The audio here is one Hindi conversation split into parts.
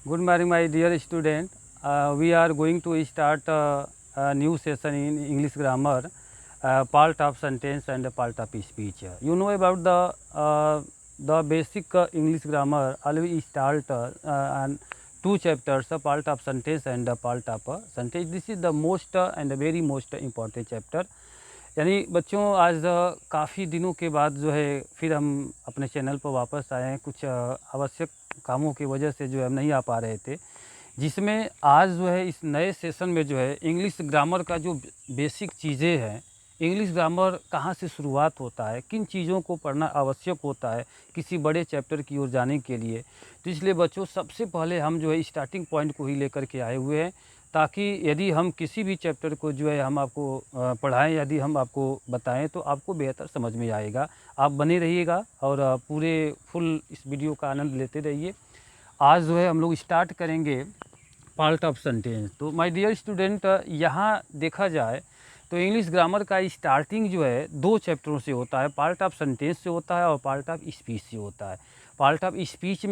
Good morning, my dear student. We are going to start a new session in English grammar, part of sentence and part of speech. You know about the basic English grammar. Always start and two chapters, a part of sentence and a part of sentence. This is the most and very most important chapter. यानी बच्चों आज काफ़ी दिनों के बाद जो है फिर हम अपने चैनल पर वापस आए हैं। कुछ आवश्यक कामों की वजह से जो है हम नहीं आ पा रहे थे, जिसमें आज जो है इस नए सेशन में जो है इंग्लिश ग्रामर का जो बेसिक चीज़ें हैं, इंग्लिश ग्रामर कहाँ से शुरुआत होता है, किन चीज़ों को पढ़ना आवश्यक होता है किसी बड़े चैप्टर की ओर जाने के लिए। तो इसलिए बच्चों सबसे पहले हम जो है स्टार्टिंग पॉइंट को ही लेकर के आए हुए हैं, ताकि यदि हम किसी भी चैप्टर को जो है हम आपको पढ़ाएं, यदि हम आपको बताएं तो आपको बेहतर समझ में आएगा। आप बने रहिएगा और पूरे फुल इस वीडियो का आनंद लेते रहिए। आज जो है हम लोग स्टार्ट करेंगे पार्ट ऑफ सेंटेंस। तो माय डियर स्टूडेंट, यहाँ देखा जाए तो इंग्लिश ग्रामर का स्टार्टिंग जो है दो चैप्टरों से होता है, पार्ट ऑफ सेंटेंस से होता है और पार्ट ऑफ स्पीच से होता है। पार्ट ऑफ स्पीच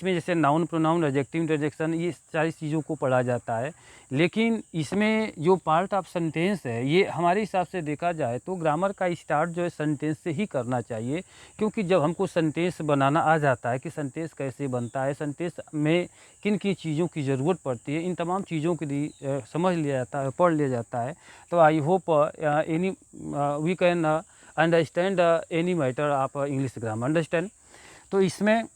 में जैसे नाउन, प्रोनाउन, एडजेक्टिव, इंटरजेक्शन, ये सारी चीज़ों को पढ़ा जाता है। लेकिन इसमें जो पार्ट ऑफ सेंटेंस है, ये हमारे हिसाब से देखा जाए तो ग्रामर का स्टार्ट जो है सेंटेंस से ही करना चाहिए, क्योंकि जब हमको सेंटेंस बनाना आ जाता है कि सेंटेंस कैसे बनता है, सेंटेंस में किन किन चीज़ों की ज़रूरत पड़ती है, इन तमाम चीज़ों के लिए समझ लिया जाता है, पढ़ लिया जाता है। तो I hope any we can understand any matter of English grammar, understand. तो इसमें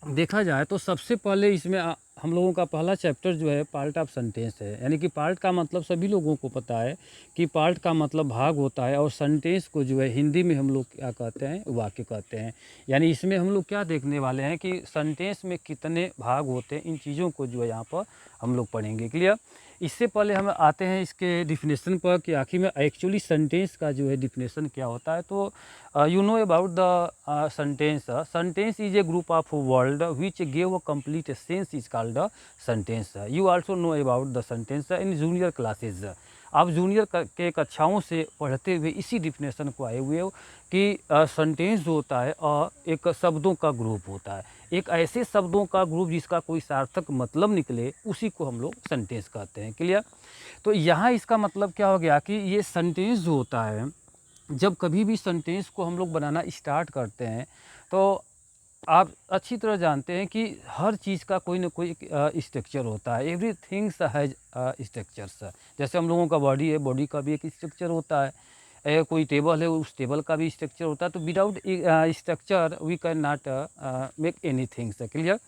देखा जाए तो सबसे पहले इसमें हम लोगों का पहला चैप्टर जो है पार्ट ऑफ सेंटेंस है। यानी कि पार्ट का मतलब सभी लोगों को पता है कि पार्ट का मतलब भाग होता है, और सेंटेंस को जो है हिंदी में हम लोग क्या कहते हैं, वाक्य कहते हैं। यानी इसमें हम लोग क्या देखने वाले हैं कि सेंटेंस में कितने भाग होते हैं, इन चीज़ों को जो है यहाँ पर हम लोग पढ़ेंगे। क्लियर। इससे पहले हम आते हैं इसके डिफिनेशन पर कि आखिर में एक्चुअली सेंटेंस का जो है डिफिनेशन क्या होता है। तो you know about the sentence. Sentence is a group of word which give a complete sense is called a sentence. You also know about the sentence in junior classes. आप जूनियर के कक्षाओं से पढ़ते हुए इसी डिफिनेशन को आए हुए हो कि सेंटेंस जो होता है एक शब्दों का ग्रुप होता है, एक ऐसे शब्दों का ग्रुप जिसका कोई सार्थक मतलब निकले, उसी को हम लोग सेंटेंस कहते हैं। क्लियर। तो यहाँ इसका मतलब क्या हो गया कि ये सेंटेंस जो होता है, जब कभी भी सेंटेंस को हम लोग बनाना स्टार्ट करते हैं तो आप अच्छी तरह जानते हैं कि हर चीज़ का कोई ना कोई स्ट्रक्चर होता है। Everything's has structures. जैसे हम लोगों का बॉडी है, बॉडी का भी एक स्ट्रक्चर होता है। कोई टेबल है, उस टेबल का भी स्ट्रक्चर होता है। तो without structure we can not make any things. Clear.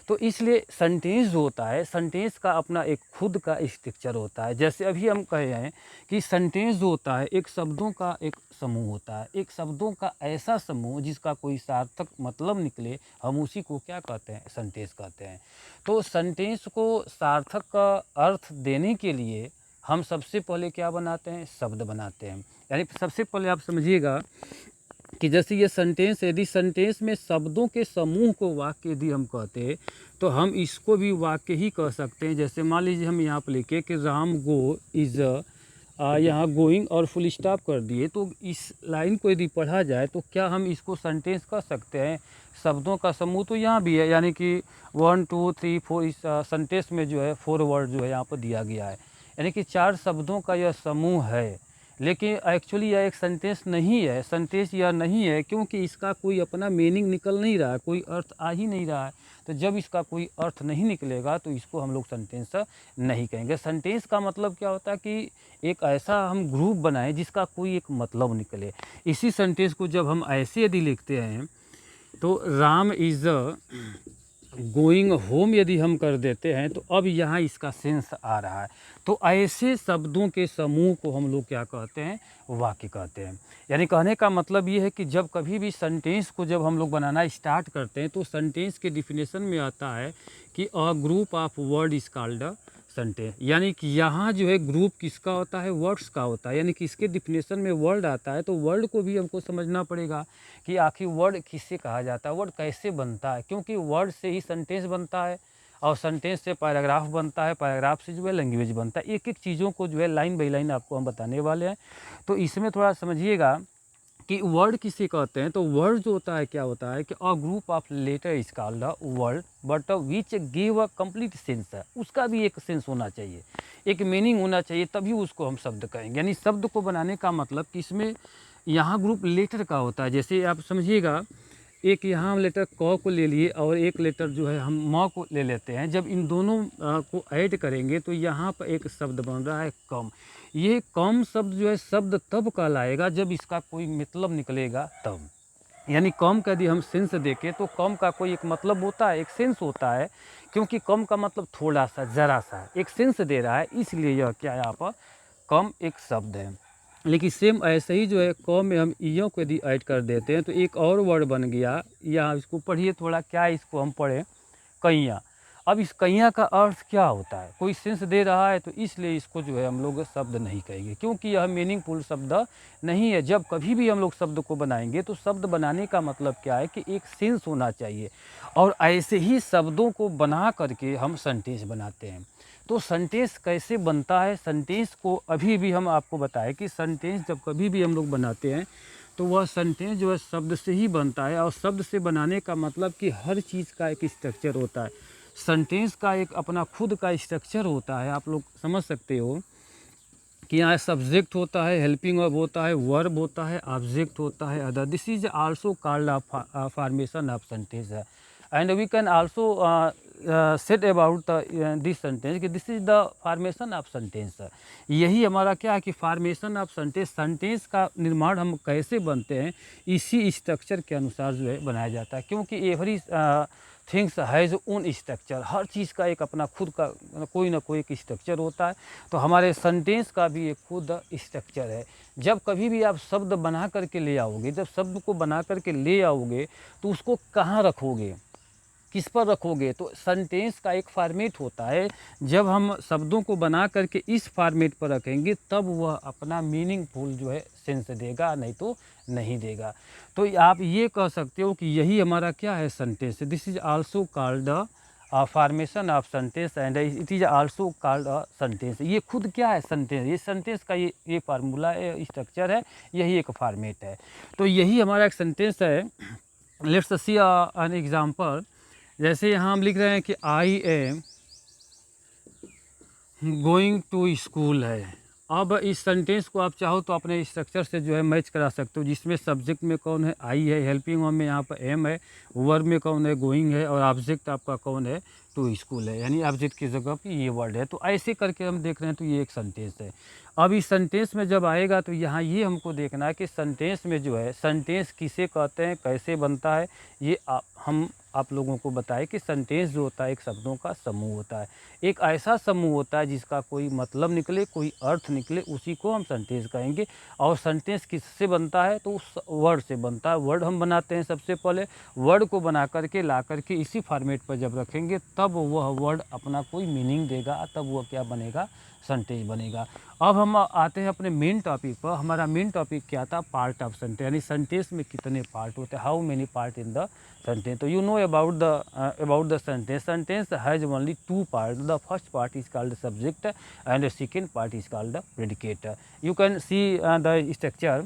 तो इसलिए सेंटेंस जो होता है, सेंटेंस का अपना एक खुद का स्ट्रक्चर होता है। जैसे अभी हम कहे हैं कि सेंटेंस जो होता है एक शब्दों का एक समूह होता है, एक शब्दों का ऐसा समूह जिसका कोई सार्थक मतलब निकले, हम उसी को क्या कहते हैं, सेंटेंस कहते हैं। तो सेंटेंस को सार्थक का अर्थ देने के लिए हम सबसे पहले क्या बनाते हैं, शब्द बनाते हैं। यानी सबसे पहले आप समझिएगा कि जैसे ये सेंटेंस, यदि सेंटेंस में शब्दों के समूह को वाक्य यदि हम कहते हैं तो हम इसको भी वाक्य ही कह सकते हैं। जैसे मान लीजिए हम यहाँ पर लिखे कि राम गो इज़ यहाँ गोइंग और फुल स्टॉप कर दिए, तो इस लाइन को यदि पढ़ा जाए तो क्या हम इसको सेंटेंस कह सकते हैं। शब्दों का समूह तो यहाँ भी है, यानी कि 1 2 3 4 इस सेंटेंस में जो है 4 वर्ड जो है यहाँ पर दिया गया है, यानी कि 4 शब्दों का यह समूह है। लेकिन एक्चुअली यह एक सेंटेंस नहीं है, सेंटेंस यह नहीं है, क्योंकि इसका कोई अपना मीनिंग निकल नहीं रहा है, कोई अर्थ आ ही नहीं रहा है। तो जब इसका कोई अर्थ नहीं निकलेगा तो इसको हम लोग सेंटेंस नहीं कहेंगे। सेंटेंस का मतलब क्या होता है कि एक ऐसा हम ग्रुप बनाएं जिसका कोई एक मतलब निकले। इसी सेंटेंस को जब हम ऐसे यदि लिखते हैं तो राम इज़ गोइंग होम यदि हम कर देते हैं तो अब यहाँ इसका सेंस आ रहा है। तो ऐसे शब्दों के समूह को हम लोग क्या कहते हैं, वाक्य कहते हैं। यानी कहने का मतलब ये है कि जब कभी भी सेंटेंस को जब हम लोग बनाना स्टार्ट करते हैं तो सेंटेंस के डिफिनेशन में आता है कि a group of word is called a sentence. यानी कि यहाँ जो है ग्रुप किसका होता है, वर्ड्स का होता है। यानी कि इसके डिफिनेशन में वर्ड आता है तो वर्ड को भी हमको समझना पड़ेगा कि आखिर वर्ड किससे कहा जाता है, वर्ड कैसे बनता है, क्योंकि वर्ड से ही सेंटेंस बनता है और सेंटेंस से पैराग्राफ बनता है, पैराग्राफ से जो है लैंग्वेज बनता है। एक एक चीज़ों को जो है लाइन बाई लाइन आपको हम बताने वाले हैं। तो इसमें थोड़ा समझिएगा कि वर्ड किसे कहते हैं, तो वर्ड जो होता है क्या होता है कि a group of letter is called a word but which give a complete sense है, उसका भी एक सेंस होना चाहिए, एक मीनिंग होना चाहिए, तभी उसको हम शब्द कहेंगे। यानी शब्द को बनाने का मतलब कि इसमें यहाँ ग्रुप लेटर का होता है। जैसे आप समझिएगा, एक यहाँ हम लेटर क को ले लिए और एक लेटर जो है हम म को ले लेते हैं। जब इन दोनों को ऐड करेंगे तो यहाँ पर एक शब्द बन रहा है कम। ये कम शब्द जो है शब्द तब कहलाएगा जब इसका कोई मतलब निकलेगा तब। यानी कम का यदि हम सेंस देखें तो कम का कोई एक मतलब होता है, एक सेंस होता है, क्योंकि कम का मतलब थोड़ा सा, ज़रा सा, एक सेंस दे रहा है, इसलिए यह क्या है यहाँ पर कम एक शब्द है। लेकिन सेम ऐसे ही जो है क में हम ईयों को यदि ऐड कर देते हैं तो एक और वर्ड बन गया। या इसको पढ़िए थोड़ा, क्या इसको हम पढ़ें, कैया। अब इस कैया का अर्थ क्या होता है, कोई सेंस दे रहा है, तो इसलिए इसको जो है हम लोग शब्द नहीं कहेंगे, क्योंकि यह मीनिंगफुल शब्द नहीं है। जब कभी भी हम लोग शब्द को बनाएंगे तो शब्द बनाने का मतलब क्या है कि एक सेंस होना चाहिए, और ऐसे ही शब्दों को बना करके हम सेंटेंस बनाते हैं। तो सेंटेंस कैसे बनता है, सेंटेंस को अभी भी हम आपको बताएं कि सेंटेंस जब कभी भी हम लोग बनाते हैं तो वह सेंटेंस जो है शब्द से ही बनता है। और शब्द से बनाने का मतलब कि हर चीज़ का एक स्ट्रक्चर होता है। सेंटेंस का एक अपना खुद का स्ट्रक्चर होता है। आप लोग समझ सकते हो कि यहाँ सब्जेक्ट होता है, हेल्पिंग वर्ब होता है, वर्ब होता है, ऑब्जेक्ट होता है, other. This is also called formation of sentence है। And we can also set about this sentence कि this is the formation of sentence. यही हमारा क्या है कि फॉर्मेशन ऑफ सेंटेंस, सेंटेंस का निर्माण हम कैसे बनते हैं, इसी स्ट्रक्चर के अनुसार जो है बनाया जाता है। क्योंकि every things has own structure, हर चीज़ का एक अपना खुद का कोई ना कोई एक स्ट्रक्चर होता है। तो हमारे सेंटेंस का भी एक खुद स्ट्रक्चर है। जब कभी भी आप शब्द बना करके ले आओगे, जब शब्द को बना करके ले आओगे तो उसको कहाँ रखोगे, किस पर रखोगे, तो सेंटेंस का एक फॉर्मेट होता है। जब हम शब्दों को बना करके इस फॉर्मेट पर रखेंगे तब वह अपना मीनिंगफुल जो है सेंस देगा, नहीं तो नहीं देगा। तो आप ये कह सकते हो कि यही हमारा क्या है, sentence. This is also called formation of sentence and it is also called sentence. ये खुद क्या है, सेंटेंस। ये सेंटेंस का ये फार्मूला है, स्ट्रक्चर है, यही एक फॉर्मेट है। तो यही हमारा एक सेंटेंस है। Let's see an example. जैसे यहाँ हम लिख रहे हैं कि I am going to school है। अब इस सेंटेंस को आप चाहो तो अपने स्ट्रक्चर से जो है मैच करा सकते हो, जिसमें सब्जेक्ट में कौन है, आई है, हेल्पिंग वर्ब में यहाँ पर एम है, वर्ब में कौन है, गोइंग है, और ऑब्जेक्ट आपका कौन है, टू स्कूल है। यानी ऑब्जेक्ट की जगह पे ये वर्ड है। तो ऐसे करके हम देख रहे हैं तो ये एक सेंटेंस है। अब इस सेंटेंस में जब आएगा तो यहाँ ये हमको देखना है कि सेंटेंस में जो है, सेंटेंस किसे कहते हैं, कैसे बनता है, ये हम आप लोगों को बताएं कि सेंटेंस जो होता है एक शब्दों का समूह होता है। एक ऐसा समूह होता है जिसका कोई मतलब निकले, कोई अर्थ निकले, उसी को हम सेंटेंस कहेंगे। और सेंटेंस किससे बनता है, तो उस वर्ड से बनता है। वर्ड हम बनाते हैं सबसे पहले, वर्ड को बना करके ला करके इसी फॉर्मेट पर जब रखेंगे तब वह वर्ड अपना कोई मीनिंग देगा, तब वह क्या बनेगा, सेंटेंस बनेगा। अब हम आते हैं अपने मेन टॉपिक पर। हमारा मेन टॉपिक क्या था, पार्ट ऑफ सेंटेंस, यानी सेंटेंस में कितने पार्ट होते हैं, how many part in the sentence. तो you know about the sentence. Sentence has only two parts. The first part is called subject and the second part is called the predicate. You can see the structure.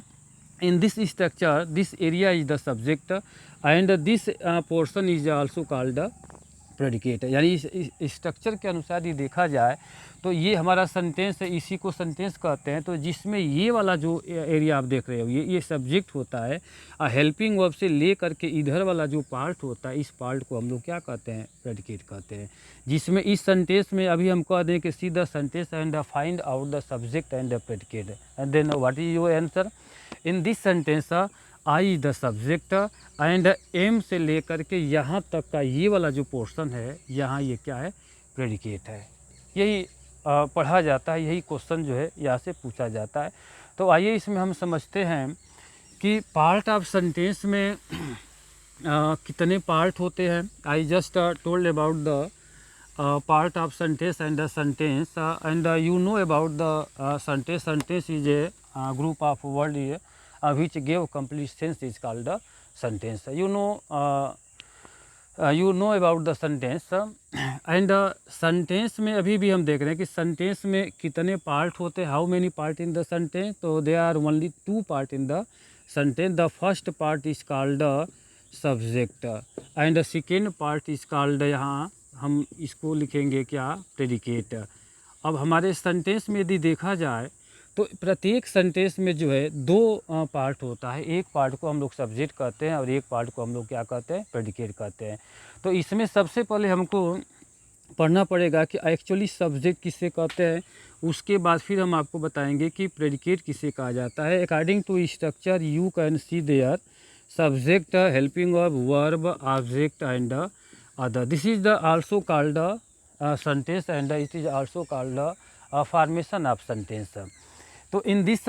In this structure, this area is the subject and this portion is also called the predicate है। यानी इस स्ट्रक्चर के अनुसार ये देखा जाए तो ये हमारा सेंटेंस है, इसी को सेंटेंस कहते हैं। तो जिसमें ये वाला जो एरिया आप देख रहे हो, ये सब्जेक्ट होता है। हेल्पिंग वर्ब से ले करके इधर वाला जो पार्ट होता है, इस पार्ट को हम लोग क्या कहते हैं, प्रेडिकेट कहते हैं। जिसमें इस सेंटेंस में अभी हम कह दें कि see the sentence and find out the subject and the predicate and then what is your answer. In this sentence I the subject and am से लेकर के यहाँ तक का ये वाला जो पोर्शन है, यहाँ ये क्या है, प्रेडिकेट है। यही पढ़ा जाता है, यही क्वेश्चन जो है यहाँ से पूछा जाता है। तो आइए इसमें हम समझते हैं कि पार्ट ऑफ सेंटेंस में कितने पार्ट होते हैं। I just told about the part of sentence and the sentence and you know about the sentence. Sentence is a group of word which give complete sense is called the sentence. You know you know about the sentence and sentence में अभी भी हम देख रहे हैं कि सेंटेंस में कितने पार्ट होते हैं, how many part in the sentence. तो they are only 2 part in the sentence. The first part is called the subject and the second part is called, यहाँ हम इसको लिखेंगे क्या, प्रेडिकेट। अब हमारे सेंटेंस में यदि देखा जाए तो प्रत्येक सेंटेंस में जो है 2 पार्ट होता है। एक पार्ट को हम लोग सब्जेक्ट कहते हैं और एक पार्ट को हम लोग क्या कहते हैं, प्रेडिकेट कहते हैं। तो इसमें सबसे पहले हमको पढ़ना पड़ेगा कि एक्चुअली सब्जेक्ट किसे कहते हैं, उसके बाद फिर हम आपको बताएंगे कि प्रेडिकेट किसे कहा जाता है। According to structure you can see there subject, helping verb, verb, object and other. This is the also called sentence and it is also called formation of sentence. So in this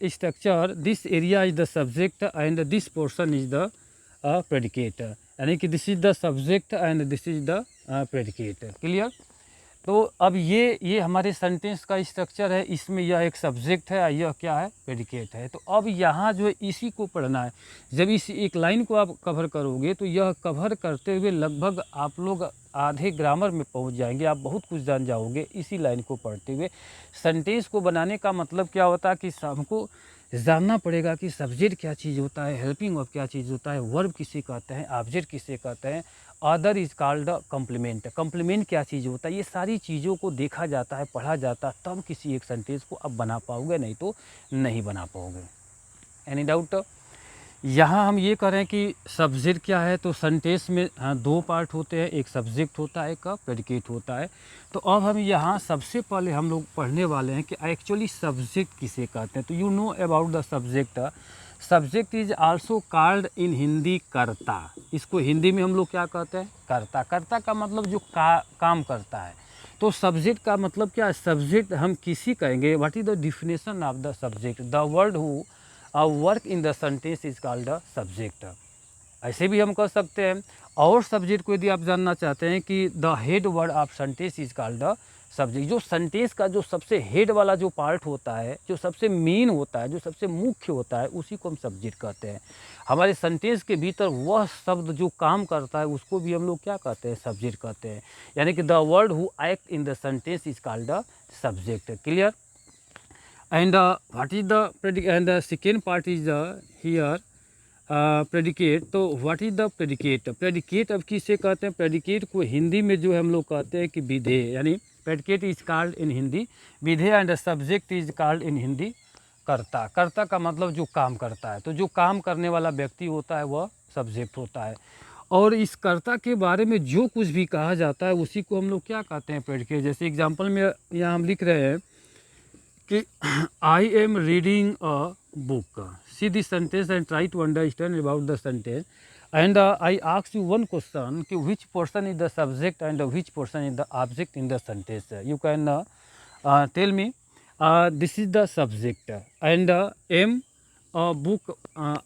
structure, this area is the subject and this portion is the predicate, यानी कि this is the subject and this is the predicate. Clear? तो अब ये हमारे सेंटेंस का स्ट्रक्चर है, इसमें यह एक सब्जेक्ट है, यह क्या है, प्रेडिकेट है। तो अब यहाँ जो है इसी को पढ़ना है। जब इस एक लाइन को आप कवर करोगे तो यह कवर करते हुए लगभग आप लोग आधे ग्रामर में पहुँच जाएंगे, आप बहुत कुछ जान जाओगे इसी लाइन को पढ़ते हुए। सेंटेंस को बनाने का मतलब क्या होता है कि हमको जानना पड़ेगा कि सब्जेक्ट क्या चीज़ होता है, हेल्पिंग वर्ब क्या चीज़ होता है, वर्ब किसे कहते हैं, ऑब्जेक्ट किसे कहते हैं, other is called complement, complement क्या चीज़ होता है। ये सारी चीज़ों को देखा जाता है, पढ़ा जाता है, तब किसी एक सेंटेंस को अब बना पाओगे, नहीं तो नहीं बना पाओगे। Any doubt? यहाँ हम ये करें कि सब्जेक्ट क्या है, तो सेंटेंस में 2 पार्ट होते हैं, एक सब्जेक्ट होता है, एक प्रेडिकेट होता है। तो अब हम यहाँ सबसे पहले हम लोग पढ़ने वाले हैं कि एक्चुअली सब्जेक्ट किसे कहते हैं। तो you know about the subject. Subject is also called in Hindi कर्ता। इसको हिंदी में हम लोग क्या कहते हैं, कर्ता। कर्ता का मतलब जो काम करता है। तो सब्जेक्ट का मतलब क्या है, सब्जेक्ट हम किसी कहेंगे। What is the definition of the subject, the word who work in the sentence is called the subject. ऐसे भी हम कह सकते हैं। और सब्जेक्ट को यदि आप जानना चाहते हैं कि the head word of sentence is called the subject. जो सेंटेंस का जो सबसे हेड वाला जो पार्ट होता है, जो सबसे मेन होता है, जो सबसे मुख्य होता है, उसी को हम सब्जेक्ट कहते हैं। हमारे सेंटेंस के भीतर वह शब्द जो काम करता है उसको भी हम लोग क्या कहते हैं, सब्जेक्ट कहते हैं। यानी कि the word who act in the sentence is called the subject. Clear? And what is the predicate, and the second part is here predicate। तो what is the predicate? predicate अब किसे कहते हैं, predicate को हिंदी में जो है हम लोग कहते हैं कि विधेय, यानी predicate is called in Hindi विधेय and the subject is called in Hindi कर्ता। कर्ता का मतलब जो काम करता है। तो जो काम करने वाला व्यक्ति होता है वह सब्जेक्ट होता है। और इस कर्ता के बारे में जो कुछ भी कहा जाता है उसी को हम लोग क्या कहते हैं, predicate। जैसे एग्जाम्पल में यहाँ हम लिख रहे हैं कि I am reading a book, see this sentence and try to understand about the sentence and I ask you one question कि which person is the subject and which person is the object in the sentence. You can tell me this is the subject and am a book,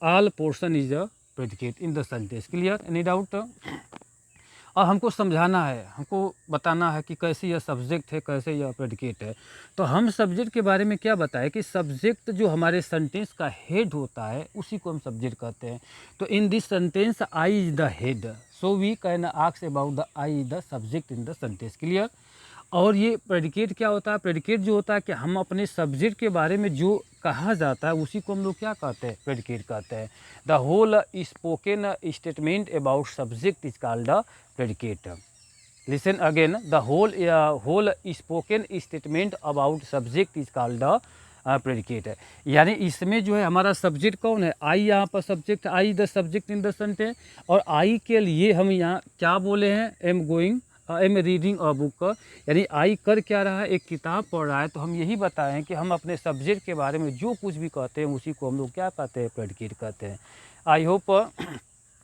all person is a predicate in the sentence. Clear? Any doubt? और हमको समझाना है, हमको बताना है कि कैसे यह सब्जेक्ट है, कैसे यह प्रेडिकेट है। तो हम सब्जेक्ट के बारे में क्या बताएं कि सब्जेक्ट जो हमारे सेंटेंस का हेड होता है उसी को हम सब्जेक्ट कहते हैं। तो in this sentence I is the head, so we can ask about the I is the subject in the sentence. Clear? और ये प्रेडिकेट क्या होता है, प्रेडिकेट जो होता है कि हम अपने सब्जेक्ट के बारे में जो कहा जाता है उसी को हम लोग क्या कहते हैं, प्रेडिकेट कहते हैं। The whole spoken statement about subject is called the predicate. Listen again, the whole spoken statement about subject is called the predicate. यानी इसमें जो है हमारा सब्जेक्ट कौन है, आई। यहाँ पर subject, I the subject in the sentence. और आई के लिए हम यहाँ क्या बोले हैं, एम रीडिंग अ बुक। यानी आई कर क्या रहा है, एक किताब पढ़ रहा है। तो हम यही बताएं कि हम अपने सब्जेक्ट के बारे में जो कुछ भी कहते हैं उसी को हम लोग क्या कहते हैं, प्रेडिकेट कहते हैं। I hope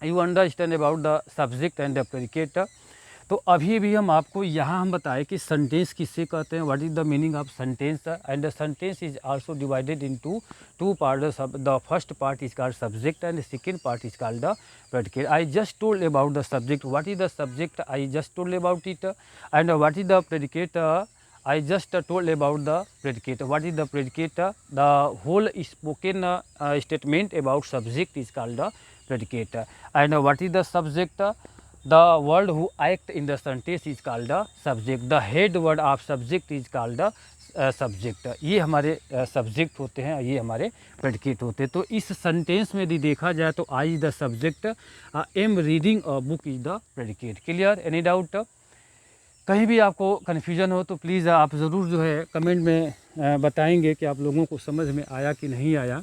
you understand about the subject and the predicate. तो अभी भी हम आपको यहाँ हम बताएं कि सेंटेंस किसे कहते हैं, what is the meaning of sentence. And the sentence is also divided into 2 parts. The first part is called subject and second part is called the predicate. I just told about the subject, what is the subject, I just told about it. And what is the predicate, I just told about the predicate. What is the predicate? The whole spoken statement about subject is called the predicate. And what is the subject? The word who act in the sentence is called the subject. The head word of subject is called the subject. ये हमारे subject होते हैं, ये हमारे predicate होते हैं. तो इस sentence में यदि देखा जाए तो I is the subject, am reading a book is the predicate. Clear? Any doubt? कहीं भी आपको कन्फ्यूजन हो तो प्लीज़ आप ज़रूर जो है कमेंट में बताएंगे कि आप लोगों को समझ में आया कि नहीं आया.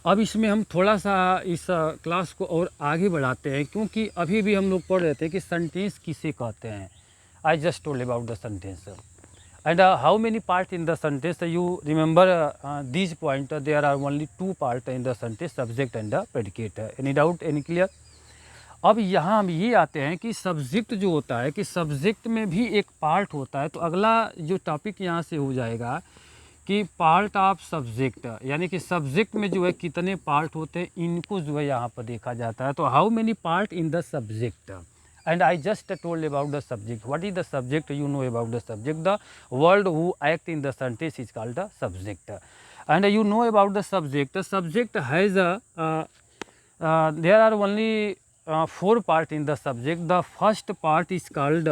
अब इसमें हम थोड़ा सा इस क्लास को और आगे बढ़ाते हैं, क्योंकि अभी भी हम लोग पढ़ रहे थे कि सेंटेंस किसे कहते हैं. I just told about the sentence and how many part in the sentence. You remember this point, there are only 2 part in the sentence, subject and the predicate. Any doubt, any clear? अब यहाँ हम ये आते हैं कि सब्जेक्ट जो होता है कि सब्जेक्ट में भी एक पार्ट होता है. तो अगला जो टॉपिक यहाँ से हो जाएगा कि पार्ट ऑफ सब्जेक्ट, यानी कि सब्जेक्ट में जो है कितने पार्ट होते हैं, इनको जो है यहाँ पर देखा जाता है. तो how many part in the subject. And I just told about the subject. What is the subject? You know about the subject. The word who act in the sentence is called the subject. And you know about the subject. Subject has there are only 4 part in the subject. The first part is called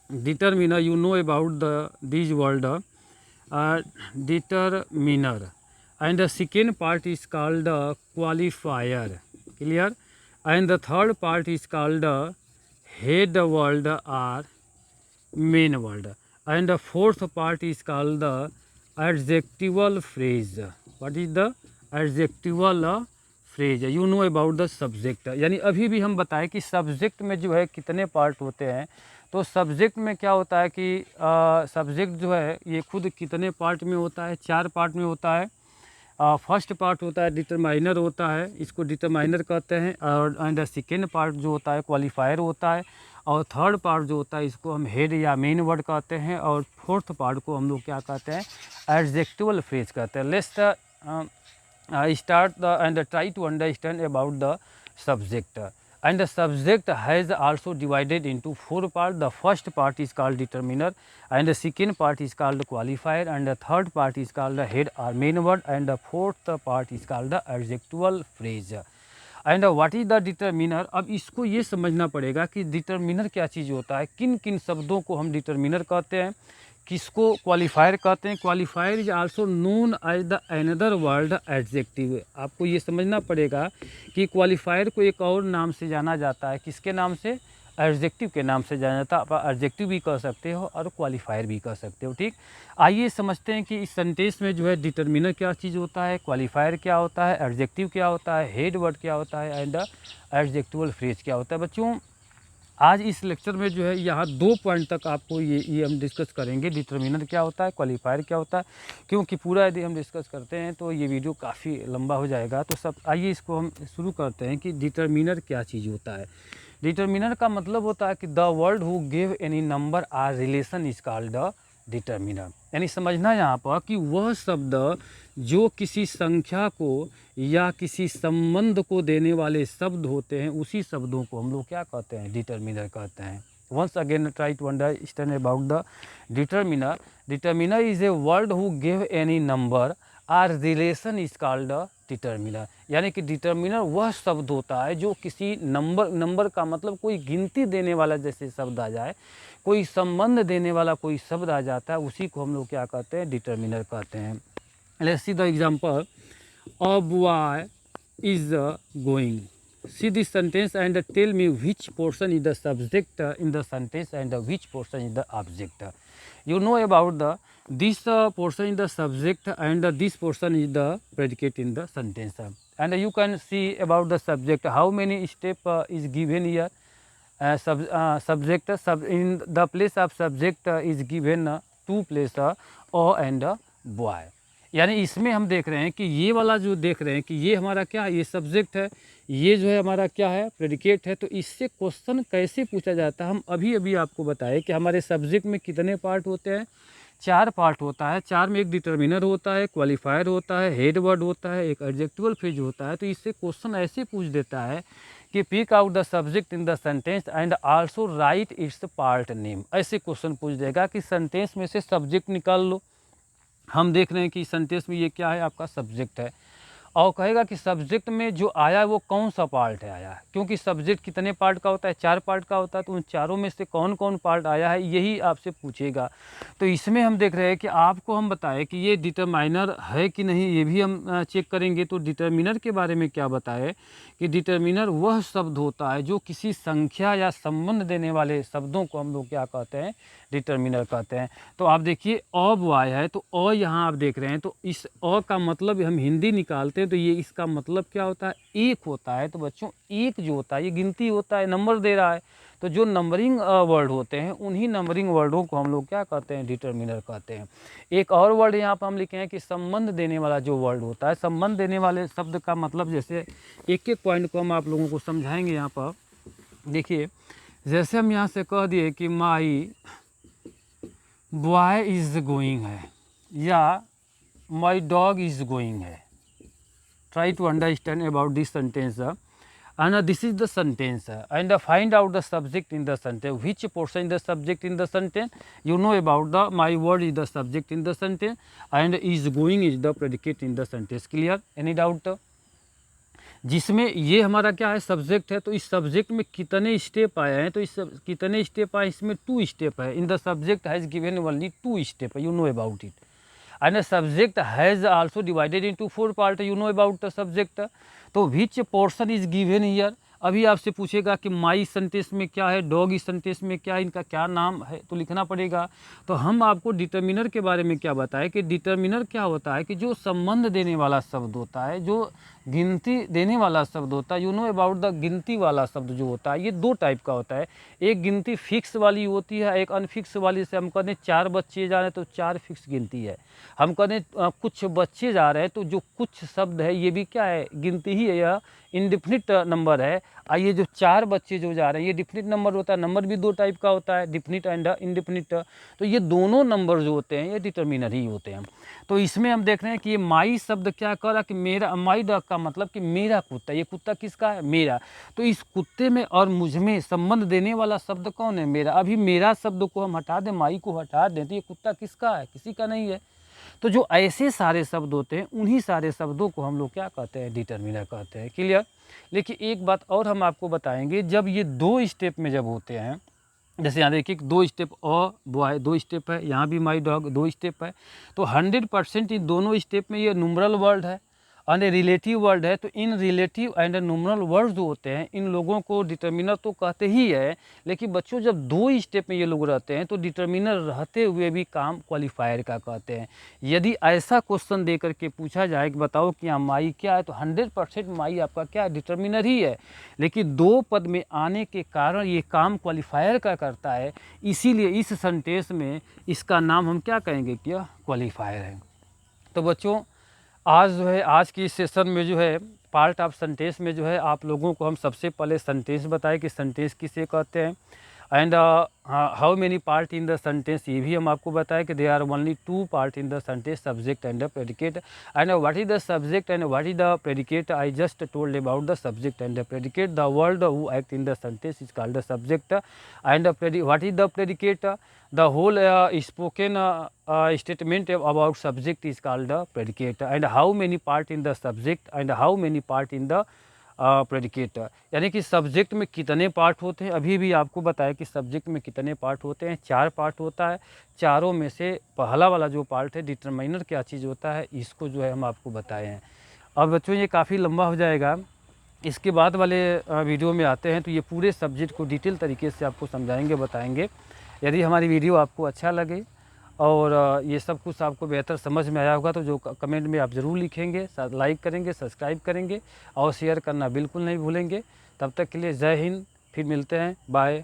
determiner. You know about this word determiner. And the second part is called qualifier. Clear? And the third part is called head word or main word. And the fourth part is called the adjectival phrase. What is the adjectival phrase? You know about the subject. यानी अभी भी हम बताएं कि सब्जेक्ट में जो है कितने पार्ट होते हैं. तो सब्जेक्ट में क्या होता है कि सब्जेक्ट जो है ये खुद कितने पार्ट में होता है? 4 पार्ट में होता है. फर्स्ट पार्ट होता है डिटरमाइनर होता है, इसको डिटरमाइनर कहते हैं. और एंड सेकेंड पार्ट जो होता है क्वालिफायर होता है. और थर्ड पार्ट जो होता है इसको हम हेड या मेन वर्ड कहते हैं. और फोर्थ पार्ट को हम लोग क्या कहते हैं? एडजेक्टिवल फ्रेज कहते हैं. Let's start and try to understand about the subject. And the subject has also divided into 4 parts. The first part is called determiner, and the second part is called qualifier, and the third part is called the head or main word, and the fourth part is called the adjectival phrase. And what is the determiner? अब इसको ये समझना पड़ेगा कि डिटरमिनर क्या चीज़ होता है, किन किन शब्दों को हम डिटरमिनर कहते हैं, किसको क्वालिफायर कहते हैं. Qualifier is also known as the another word adjective. आपको ये समझना पड़ेगा कि क्वालिफायर को एक और नाम से जाना जाता है. किसके नाम से? एडजेक्टिव के नाम से जाना जाता है. आप एडजेक्टिव भी कह सकते हो और क्वालिफायर भी कह सकते हो. ठीक, आइए समझते हैं कि इस सेंटेंस में जो है डिटरमिनर क्या चीज़ होता है, क्वालिफायर क्या होता है, एडजेक्टिव क्या होता है, हेड वर्ड क्या होता है, एंड एडजेक्टिवल फ्रेज क्या होता है. बच्चों आज इस लेक्चर में जो है यहाँ 2 पॉइंट तक आपको ये हम डिस्कस करेंगे. डिटरमिनर क्या होता है, क्वालिफायर क्या होता है, क्योंकि पूरा यदि हम डिस्कस करते हैं तो ये वीडियो काफ़ी लंबा हो जाएगा. तो सब आइए इसको हम शुरू करते हैं कि डिटरमिनर क्या चीज़ होता है. डिटरमिनर का मतलब होता है कि the word who give any number or relation is called the determiner. यानी समझना यहाँ पर कि वह शब्द जो किसी संख्या को या किसी संबंध को देने वाले शब्द होते हैं, उसी शब्दों को हम लोग क्या कहते हैं? डिटरमिनर कहते हैं. Once again try to understand about the determiner. Determiner is a word who give any number or relation is called the determiner. यानी कि डिटरमिनर वह शब्द होता है जो किसी नंबर का मतलब कोई गिनती देने वाला जैसे शब्द आ जाए, कोई संबंध देने वाला कोई शब्द आ जाता है, उसी को हम लोग क्या कहते हैं? डिटरमिनर कहते हैं. Let's see the example. A boy is going. See this sentence and tell me which portion is the subject in the sentence and which portion is the object. You know about this portion is the subject and this portion is the predicate in the sentence. And you can see about the subject how many step is given here. Subject in the place of subject is given 2 place a and boy. यानी इसमें हम देख रहे हैं कि ये वाला जो देख रहे हैं कि ये हमारा क्या है? ये सब्जेक्ट है, ये जो है हमारा क्या है? प्रेडिकेट है. तो इससे क्वेश्चन कैसे पूछा जाता है? हम अभी आपको बताएं कि हमारे सब्जेक्ट में कितने पार्ट होते हैं? 4 पार्ट होता है. 4 में एक डिटरमिनर होता है, क्वालिफायर होता है, हेड वर्ड होता है, एक एडजेक्टिवल फ्रेज होता है. तो इससे क्वेश्चन ऐसे पूछ देता है कि pick out the subject in the sentence and also write its part name. ऐसे क्वेश्चन पूछ देगा कि सेंटेंस में से सब्जेक्ट निकाल लो. हम देख रहे हैं कि सेंटेंस में ये क्या है? आपका सब्जेक्ट है. और कहेगा कि सब्जेक्ट में जो आया है वो कौन सा पार्ट है आया है, क्योंकि सब्जेक्ट कितने पार्ट का होता है, 4 पार्ट का होता है, तो उन चारों में से कौन कौन पार्ट आया है यही आपसे पूछेगा। तो इसमें हम देख रहे हैं कि आपको हम बताएं कि ये डिटरमाइनर है कि नहीं, ये भी हम चेक करेंगे। तो डिटरमिनर के बारे में क्या बताएं कि डिटरमिनर वह शब्द होता है जो किसी संख्या या संबंध देने वाले शब्दों को हम लोग क्या कहते हैं, डिटरमिनर कहते हैं। तो आप देखिए अब वाय है, तो अ यहाँ आप देख रहे हैं, तो इस अ का मतलब हम हिंदी निकालते हैं तो ये इसका मतलब क्या होता है, एक होता है। तो बच्चों एक जो होता है ये गिनती होता है, नंबर दे रहा है। तो जो नंबरिंग वर्ड होते हैं उन्हीं नंबरिंग वर्डों को हम लोग क्या कहते हैं, डिटरमिनर कहते हैं। एक और वर्ड यहाँ पर हम लिखे हैं कि संबंध देने वाला जो वर्ड होता है, संबंध देने वाले शब्द का मतलब, जैसे एक एक पॉइंट को हम आप लोगों को समझाएंगे। यहाँ पर देखिए, जैसे हम यहाँ से कह दिए कि माई बॉय इज़ गोइंग है या माई डॉग इज़ गोइंग है। Try to understand about this sentence and this is the sentence and find out the subject in the sentence, which portion is the subject in the sentence. You know about the my word is the subject in the sentence and is going is the predicate in the sentence. Clear? Any doubt? जिसमें ये हमारा क्या है, सब्जेक्ट है। तो इस सब्जेक्ट में कितने स्टेप आए हैं, तो इस कितने स्टेप आए, इसमें 2 स्टेप है। इन the subject has given only 2 step, you know about it. and the subject has also divided into 4 parts, you know about the subject. तो which portion is given here, अभी आपसे पूछेगा कि माई सेंटेंस में क्या है, डॉग इस सेंटेंस में क्या है, इनका क्या नाम है, तो लिखना पड़ेगा। तो हम आपको डिटरमिनर के बारे में क्या बताएं कि डिटरमिनर क्या होता है कि जो संबंध देने वाला शब्द होता है, जो गिनती देने वाला शब्द होता है। यू नो अबाउट द गिनती वाला शब्द जो होता है, ये 2 टाइप का होता है। एक गिनती फिक्स वाली होती है, एक अनफिक्स वाली। से हम कहते हैं 4 बच्चे जा रहे हैं तो 4 फिक्स गिनती है। हम कहते हैं कुछ बच्चे जा रहे हैं, तो जो कुछ शब्द है ये भी क्या है, गिनती ही है, यह इंडिफिनिट नंबर है। ये जो 4 बच्चे जो जा रहे हैं ये डिफिनिट नंबर होता है। नंबर भी 2 टाइप का होता है, डिफिनिट एंड इंडिफिनिट। तो ये दोनों नंबर जो होते हैं ये डिटरमिनर ही होते हैं। तो इसमें हम देख रहे हैं कि ये माई शब्द क्या कर रहा है कि मेरा, माई डॉग का मतलब कि मेरा कुत्ता। ये कुत्ता किसका है, मेरा। तो इस कुत्ते में और मुझ में संबंध देने वाला शब्द कौन है, मेरा। अभी मेरा शब्द को हम हटा दें, माई को हटा दें, तो ये कुत्ता किसका है, किसी का नहीं है। तो जो ऐसे सारे शब्द होते हैं उन्हीं सारे शब्दों को हम लोग क्या कहते हैं, डिटरमिनर कहते हैं। क्लियर? लेकिन एक बात और हम आपको बताएंगे, जब ये 2 स्टेप में जब होते हैं, जैसे यहाँ देखिए 2 स्टेप अ बॉय 2 स्टेप है, यहाँ भी माई डॉग 2 स्टेप है। तो 100% इन दोनों स्टेप में ये न्यूमरल वर्ड है और रिलेटिव वर्ड है। तो इन रिलेटिव एंड न्यूमरल वर्ड जो होते हैं इन लोगों को डिटरमिनर तो कहते ही है। लेकिन बच्चों जब 2 स्टेप में ये लोग रहते हैं तो डिटरमिनर रहते हुए भी काम क्वालिफायर का कहते हैं। यदि ऐसा क्वेश्चन दे करके पूछा जाए कि बताओ कि यहाँ माई क्या है, तो 100% माई आपका क्या है, डिटरमिनर ही है। लेकिन 2 पद में आने के कारण ये काम क्वालिफायर का करता है, इसीलिए इस सेंटेंस में इसका नाम हम क्या कहेंगे, क्या क्वालिफायर है। तो बच्चों आज जो है, आज की इस सेशन में जो है पार्ट ऑफ सेंटेंस में जो है आप लोगों को हम सबसे पहले सेंटेंस बताए कि सेंटेंस किसे कहते हैं and how many part in the sentence, ये भी हम आपको बताएं कि they are only 2 part in the sentence, subject and the predicate. And what is the subject and what is the predicate, I just told about the subject and the predicate. The word who act in the sentence is called the subject and what is the predicate, the whole spoken statement about subject is called the predicate and how many part in the subject and how many part in the predicate। यानी कि सब्जेक्ट में कितने पार्ट होते हैं, अभी भी आपको बताया कि सब्जेक्ट में कितने पार्ट होते हैं, 4 पार्ट होता है। चारों में से पहला वाला जो पार्ट है डिटरमाइनर क्या चीज़ होता है, इसको जो है हम आपको बताए हैं। अब बच्चों ये काफ़ी लंबा हो जाएगा, इसके बाद वाले वीडियो में आते हैं तो ये पूरे सब्जेक्ट को डिटेल तरीके से आपको समझाएंगे, बताएंगे। यदि हमारी वीडियो आपको अच्छा लगे और ये सब कुछ आपको बेहतर समझ में आया होगा तो जो कमेंट में आप ज़रूर लिखेंगे, लाइक करेंगे, सब्सक्राइब करेंगे और शेयर करना बिल्कुल नहीं भूलेंगे। तब तक के लिए जय हिंद, फिर मिलते हैं, बाय।